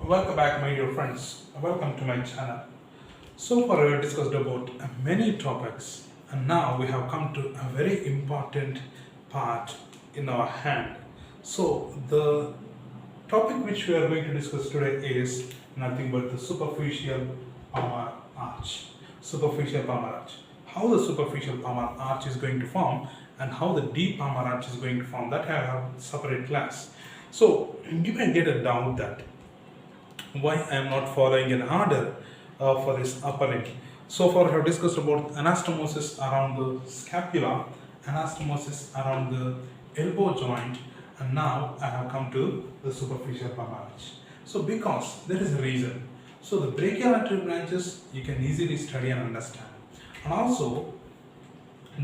Welcome back, my dear friends. Welcome to my channel. So far, we have discussed about many topics, and now we have come to a very important part in our hand. So, the topic which we are going to discuss today is nothing but the superficial palmar arch. Superficial palmar arch. How the superficial palmar arch is going to form, and how the deep palmar arch is going to form, that I have separate class. So, you may get a doubt that why I am not following an order for this upper limb. So far I have discussed about anastomosis around the scapula, anastomosis around the elbow joint, and now I have come to the superficial palmar arch. So because there is a reason. So the brachial artery branches you can easily study and understand. And also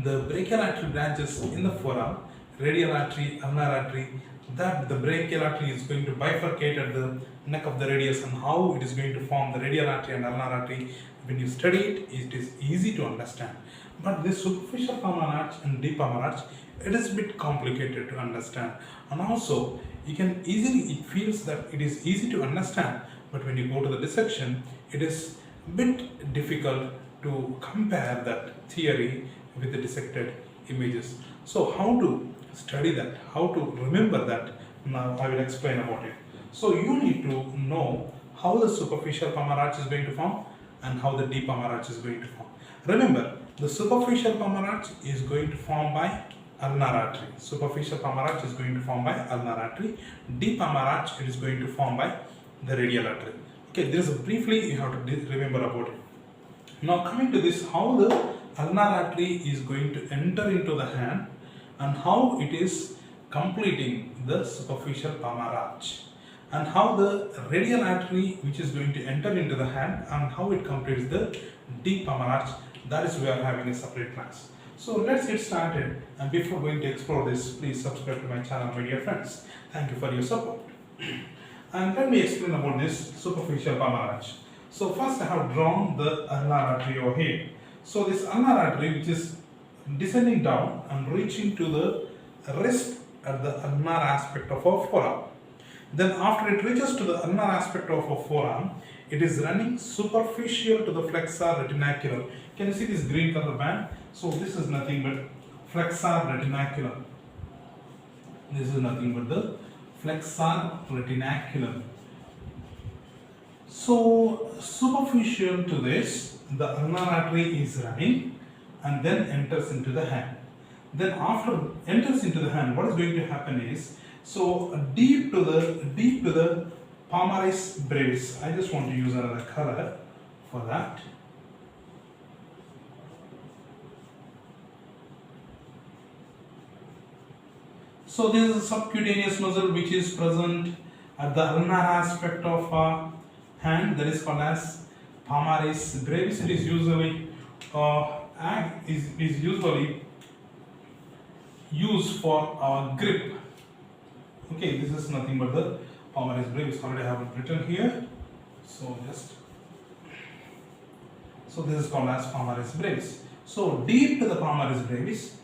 the brachial artery branches in the forearm, radial artery, ulnar artery, that the brachial artery is going to bifurcate at the neck of the radius, and how it is going to form the radial artery and ulnar artery. When you study it, it is easy to understand. But this superficial palmar arch and deep palmar arch, it is a bit complicated to understand. And also, you can easily, it feels that it is easy to understand, but when you go to the dissection, it is a bit difficult to compare that theory with the dissected images. So how to study that, how to remember that, now I will explain about it. So you need to know how the superficial palmar arch is going to form and how the deep palmar arch is going to form. Remember, the superficial palmar arch is going to form by ulnar artery. Superficial palmar arch is going to form by ulnar artery. Deep palmar arch, it is going to form by the radial artery. Okay, this is briefly you have to remember about it. Now coming to this, how the ulnar artery is going to enter into the hand and how it is completing the superficial palmar arch, and how the radial artery which is going to enter into the hand and how it completes the deep palmar arch. That is we are having a separate class. So let's get started, and before going to explore this, please subscribe to my channel, my dear friends. Thank you for your support. And let me explain about this superficial palmar arch. So first I have drawn the ulnar artery over here. So this ulnar artery which is descending down and reaching to the wrist at the ulnar aspect of our forearm. Then after it reaches to the ulnar aspect of our forearm, it is running superficial to the flexor retinaculum. Can you see this green color band? So this is nothing but flexor retinaculum. This is nothing but the flexor retinaculum. So superficial to this, the ulnar artery is running and then enters into the hand. Then after enters into the hand, what is going to happen is, so deep to the palmaris brevis. I just want to use another color for that. So this is a subcutaneous muscle which is present at the ulnar aspect of our hand, that is called as palmaris brevis. It is usually usually used for our grip. Okay, this is nothing but the palmaris brevis. Already I have it written here. So this is called as palmaris brevis. So deep to the palmaris brevis,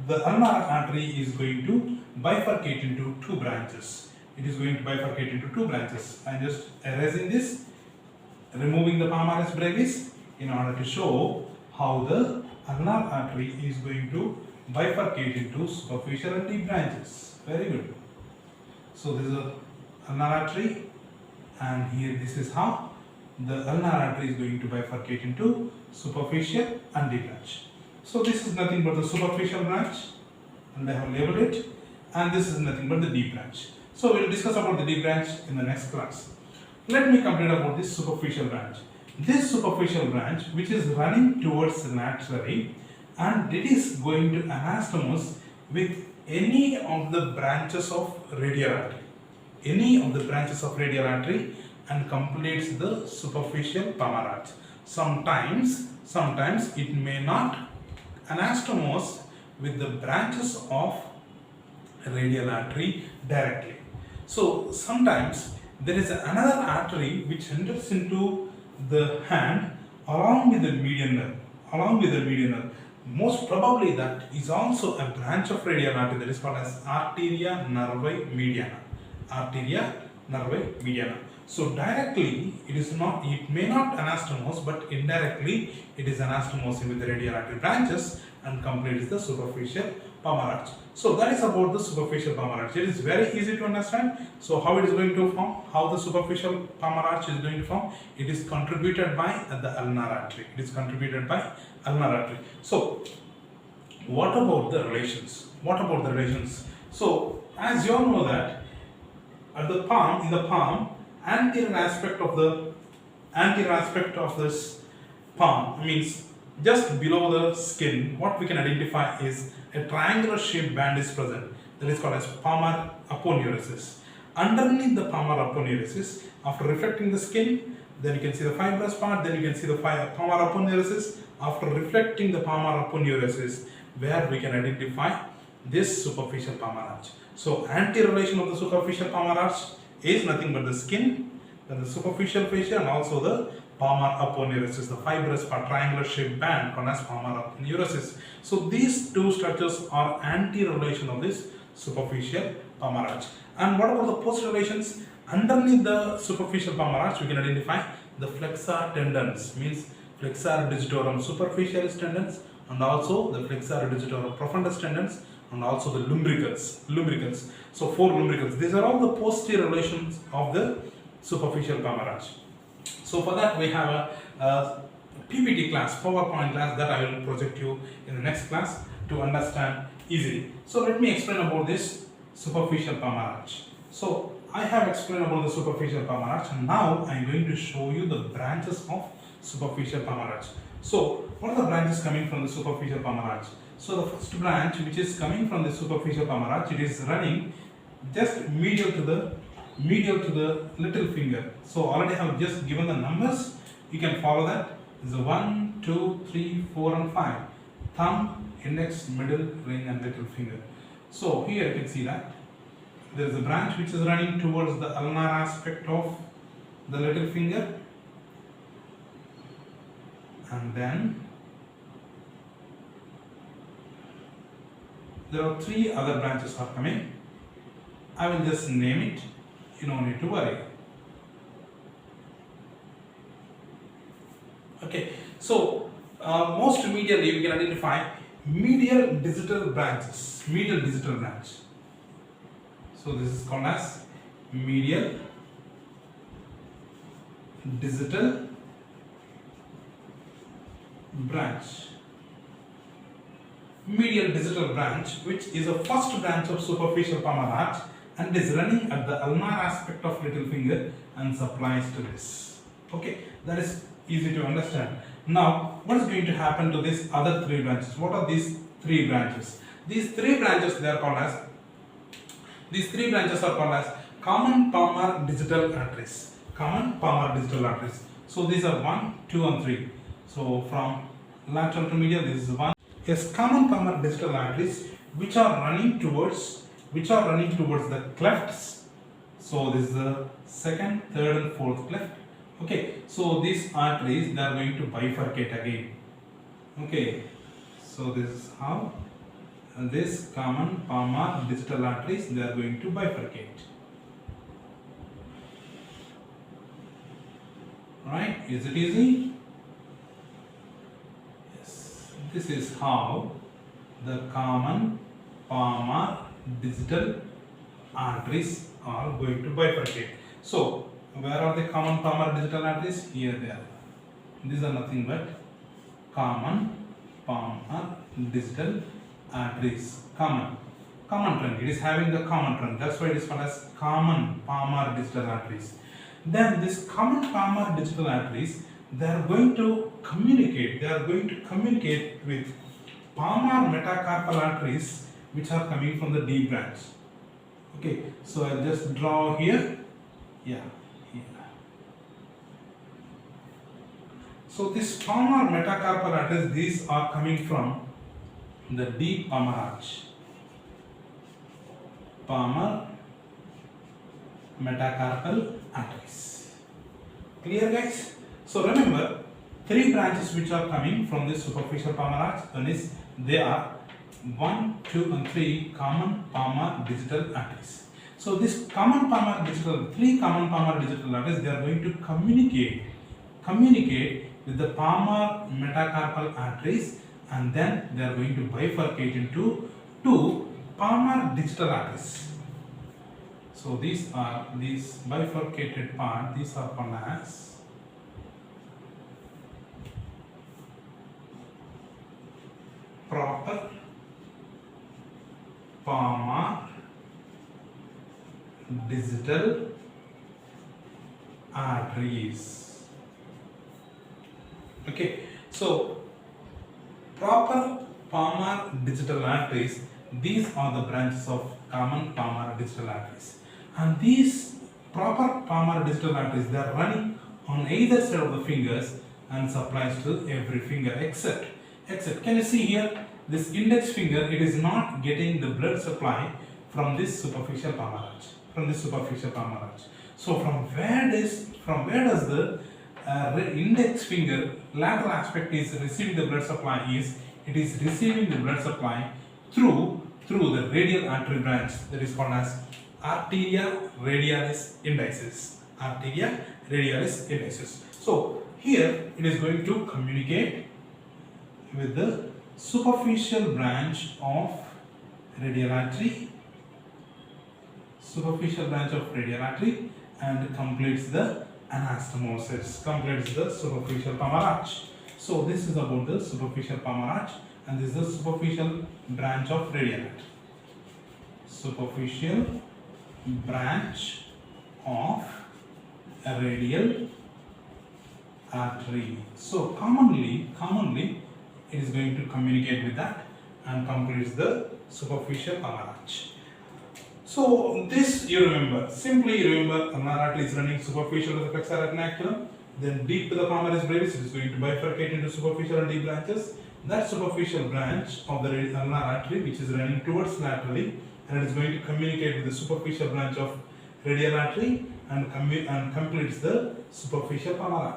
the ulnar artery is going to bifurcate into two branches. It is going to bifurcate into two branches. I am just erasing this, removing the palmaris brevis in order to show how the ulnar artery is going to bifurcate into superficial and deep branches. Very good. So this is the ulnar artery, and here this is how the ulnar artery is going to bifurcate into superficial and deep branch. So this is nothing but the superficial branch, and I have labeled it, and this is nothing but the deep branch. So we will discuss about the deep branch in the next class. Let me complete about this superficial branch. This superficial branch which is running towards laterally, and it is going to anastomose with any of the branches of radial artery. Any of the branches of radial artery, and completes the superficial palmar arch. Sometimes it may not anastomose with the branches of radial artery directly. So sometimes there is another artery which enters into the hand along with the median nerve. Most probably that is also a branch of radial artery, that is called as arteria nervi mediana. Arteria nervae mediana. So directly it is not, it may not anastomose, but indirectly it is anastomosing with the radial artery branches and completes the superficial palmar arch. So that is about the superficial palmar arch. It is very easy to understand. So how it is going to form, how the superficial palmar arch is going to form, it is contributed by the ulnar artery. It is contributed by ulnar artery. So what about the relations? What about the relations? So as you all know that at the palm, in the palm, anterior aspect of this palm means just below the skin, what we can identify is a triangular shaped band is present, that is called as palmar aponeurosis. Underneath the palmar aponeurosis, after reflecting the skin, then you can see the fibrous part, then you can see the palmar aponeurosis. After reflecting the palmar aponeurosis, where we can identify this superficial palmar arch. So anterior relation of the superficial palmar arch is nothing but the skin, then the superficial fascia, and also the palmar aponeurosis, the fibrous part, triangular shaped band called as palmar aponeurosis. So these two structures are anterior relation of this superficial palmar arch. And what about the posterior relations? Underneath the superficial palmar arch, we can identify the flexor tendons, means flexor digitorum superficialis tendons, and also the flexor digitorum profundus tendons, and also the lumbricals. So 4 lumbricals. These are all the posterior relations of the superficial palmar arch. So for that we have a PPT class, PowerPoint class, that I will project you in the next class to understand easily. So let me explain about this superficial palmar arch. So I have explained about the superficial palmar arch, and now I am going to show you the branches of superficial palmar arch. So what are the branches coming from the superficial palmar arch? So the first branch which is coming from the superficial palmar arch, it is running just medial to the little finger. So already I have just given the numbers. You can follow that. This is 1, 2, 3, 4 and 5. Thumb, index, middle, ring and little finger. So here you can see that there is a branch which is running towards the ulnar aspect of the little finger, and then there are 3 other branches are coming. I will just name it, you don't need to worry. Okay, so most medially we can identify medial digital branches, medial digital branch. So this is called as medial digital branch. Medial digital branch, which is a first branch of superficial palmar arch and is running at the ulnar aspect of little finger and supplies to this. Okay, that is easy to understand. Now, what is going to happen to these other 3 branches? What are these 3 branches? These 3 branches are called as common palmar digital arteries. Common palmar digital arteries. So these are 1, 2 and 3. So from lateral to medial, this is 1. Yes, common palmar digital arteries which are running towards the clefts. So this is the 2nd, 3rd and 4th cleft. Okay, so these arteries, they are going to bifurcate again. Okay, so this is how this common palmar digital arteries, they are going to bifurcate. Right? Is it easy? Yes. This is how the common palmar digital arteries are going to bifurcate. So where are the common palmar digital arteries? Here they are. These are nothing but common palmar digital arteries. Common trunk. It is having the common trunk. That's why it is called as common palmar digital arteries. Then this common palmar digital arteries, they are going to communicate. They are going to communicate with palmar metacarpal arteries, which are coming from the D branch. Okay, so I'll just draw here. Yeah. So this palmar metacarpal arteries, these are coming from the deep palmar arch. Palmar metacarpal arteries. Clear, guys? So remember, 3 branches which are coming from this superficial palmar arch, one is they are 1, 2 and 3 common palmar digital arteries. So this common palmar digital, three common palmar digital arteries, they are going to communicate with the palmar metacarpal arteries, and then they are going to bifurcate into two palmar digital arteries. So these bifurcated part, these are called as proper palmar digital arteries. Okay, so proper palmar digital arteries, these are the branches of common palmar digital arteries, and these proper palmar digital arteries, they are running on either side of the fingers and supplies to every finger except can you see here, this index finger, it is not getting the blood supply from this superficial palmar arch, so from where does the index finger lateral aspect is receiving the blood supply? It is receiving the blood supply through the radial artery branch, that is called as arterial radialis indicis. So here it is going to communicate with the superficial branch of radial artery, and completes the anastomosis, completes the superficial palmar arch. So this is about the superficial palmar arch, and this is the superficial branch of radial artery. Superficial branch of a radial artery. So commonly it is going to communicate with that and completes the superficial palmar arch. So this you remember, simply remember, ulnar artery is running superficial to the flexor retinaculum, then deep to the palmaris brevis, it is going to bifurcate into superficial and deep branches. That superficial branch of the ulnar artery, which is running towards laterally, and it is going to communicate with the superficial branch of radial artery and completes the superficial palmar arch.